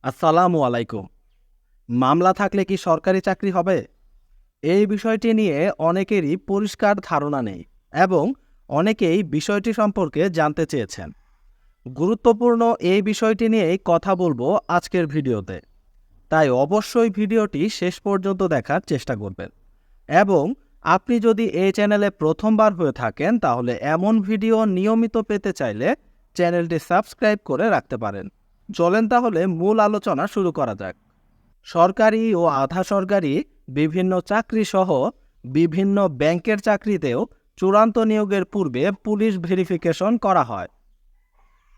আসসালামু আলাইকুম। মামলা থাকলে কি সরকারি চাকরি হবে? এই বিষয়টি নিয়ে অনেকেরই পরিষ্কার ধারণা নেই এবং অনেকেই বিষয়টি সম্পর্কে জানতে চেয়েছেন। গুরুত্বপূর্ণ এই বিষয়টি নিয়েই কথা বলবো আজকের ভিডিওতে। তাই অবশ্যই ভিডিওটি শেষ পর্যন্ত দেখার চেষ্টা করবেন। এবং আপনি যদি এই চ্যানেলে প্রথমবার হয়ে থাকেন তাহলে এমন ভিডিও নিয়মিত পেতে চাইলে চ্যানেলটি সাবস্ক্রাইব করে রাখতে পারেন। চলেন তাহলে মূল আলোচনা শুরু করা যাক। সরকারি ও আধা সরকারি বিভিন্ন চাকরি সহ বিভিন্ন ব্যাংকের চাকরিতেও চূড়ান্ত নিয়োগের পূর্বে পুলিশ ভেরিফিকেশন করা হয়।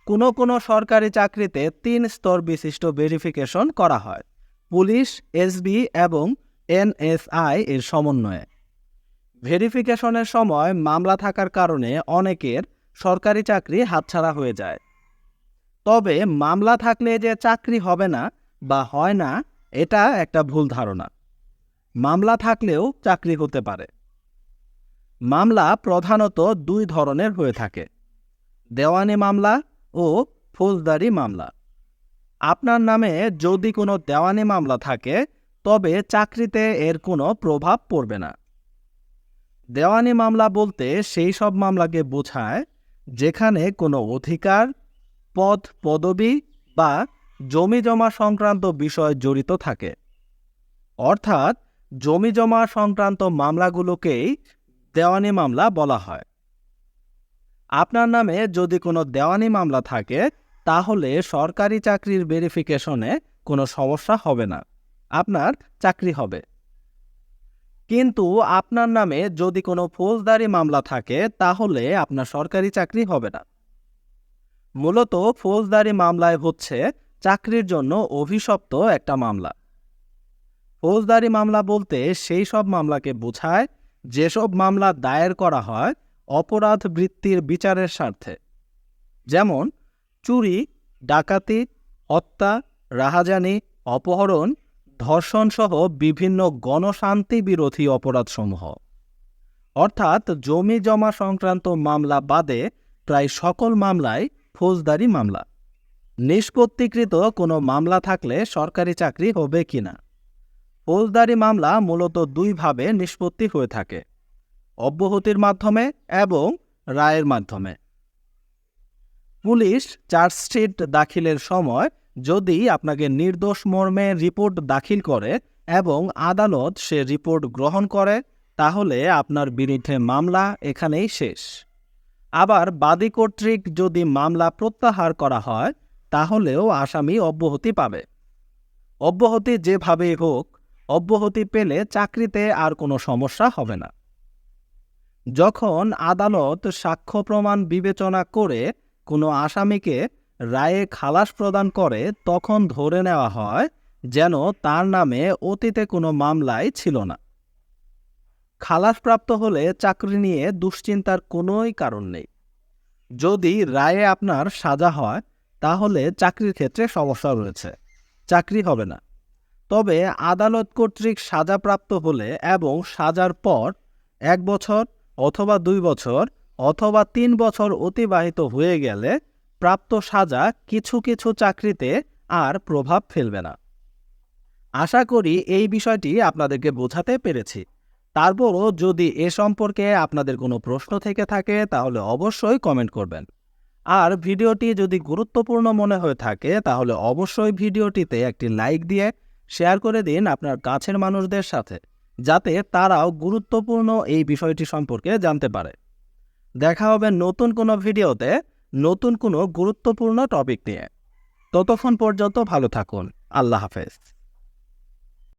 কোনো সরকারি চাকরিতে ৩ স্তর বিশিষ্ট ভেরিফিকেশন করা হয় পুলিশ, এসবি এবং এনএসআই এর সমন্বয়ে। ভেরিফিকেশনের সময় মামলা থাকার কারণে অনেকের সরকারি চাকরি হাতছাড়া হয়ে যায়। তবে মামলা থাকলে যে চাকরি হবে না বা হয় না, এটা একটা ভুল ধারণা। মামলা থাকলেও চাকরি হতে পারে। মামলা প্রধানত ২ ধরনের হয়ে থাকে: দেওয়ানি মামলা ও ফৌজদারি মামলা। আপনার নামে যদি কোনো দেওয়ানি মামলা থাকে তবে চাকরিতে এর কোনো প্রভাব পড়বে না। দেওয়ানি মামলা বলতে সেই সব মামলাকে বোঝায় যেখানে কোনো অধিকার, পদ, পদবি বা জমিজমা সংক্রান্ত বিষয় জড়িত থাকে। অর্থাৎ জমিজমা সংক্রান্ত মামলাগুলোকেই দেওয়ানি মামলা বলা হয়। আপনার নামে যদি কোনো দেওয়ানি মামলা থাকে তাহলে সরকারি চাকরির ভেরিফিকেশনে কোনো সমস্যা হবে না, আপনার চাকরি হবে। কিন্তু আপনার নামে যদি কোনো ফৌজদারি মামলা থাকে তাহলে আপনার সরকারি চাকরি হবে না। মূলত ফৌজদারি মামলায় হচ্ছে চাকরির জন্য অভিশপ্ত একটা মামলা। ফৌজদারি মামলা বলতে সেই সব মামলাকে বোঝায় যেসব মামলা দায়ের করা হয় অপরাধ বৃত্তির বিচারের স্বার্থে, যেমন চুরি, ডাকাতি, হত্যা, রাহাজানি, অপহরণ, ধর্ষণ সহ বিভিন্ন গণশান্তি বিরোধী অপরাধসমূহ। অর্থাৎ জমি জমা সংক্রান্ত মামলা বাদে প্রায় সকল মামলাই ফৌজদারি মামলা। নিষ্পত্তিকৃত কোনো মামলা থাকলে সরকারি চাকরি হবে কিনা? ফৌজদারি মামলা মূলত ২ ভাবে নিষ্পত্তি হয়ে থাকে: অব্যাহতির মাধ্যমে এবং রায়ের মাধ্যমে। পুলিশ চার্জশিট দাখিলের সময় যদি আপনাকে নির্দোষ মর্মে রিপোর্ট দাখিল করে এবং আদালত সে রিপোর্ট গ্রহণ করে তাহলে আপনার বিরুদ্ধে মামলা এখানেই শেষ। আবার বাদী কর্তৃক যদি মামলা প্রত্যাহার করা হয় তাহলেও আসামি অব্যাহতি পাবে। অব্যাহতি যেভাবেই হোক, অব্যাহতি পেলে চাকরিতে আর কোনো সমস্যা হবে না। যখন আদালত সাক্ষ্য প্রমাণ বিবেচনা করে কোনো আসামিকে রায়ে খালাস প্রদান করে তখন ধরে নেওয়া হয় যেন তার নামে অতীতে কোনো মামলাই ছিল না। খালাসপ্রাপ্ত হলে চাকরি নিয়ে দুশ্চিন্তার কোনোই কারণ নেই। যদি রায়ে আপনার সাজা হয় তাহলে চাকরির ক্ষেত্রে সমস্যা রয়েছে, চাকরি হবে না। তবে আদালত কর্তৃক সাজাপ্রাপ্ত হলে এবং সাজার পর ১ বছর অথবা ২ বছর অথবা ৩ বছর অতিবাহিত হয়ে গেলে প্রাপ্ত সাজা কিছু কিছু চাকরিতে আর প্রভাব ফেলবে না। আশা করি এই বিষয়টি আপনাদেরকে বোঝাতে পেরেছি। তারপরও যদি এ সম্পর্কে আপনাদের কোনো প্রশ্ন থেকে থাকে তাহলে অবশ্যই কমেন্ট করবেন। আর ভিডিওটি যদি গুরুত্বপূর্ণ মনে হয়ে থাকে তাহলে অবশ্যই ভিডিওটিতে একটি লাইক দিয়ে শেয়ার করে দিন আপনার কাছের মানুষদের সাথে, যাতে তারাও গুরুত্বপূর্ণ এই বিষয়টি সম্পর্কে জানতে পারে। দেখা হবে নতুন কোনো ভিডিওতে নতুন কোনো গুরুত্বপূর্ণ টপিক নিয়ে। ততক্ষণ পর্যন্ত ভালো থাকুন। আল্লাহ হাফেজ।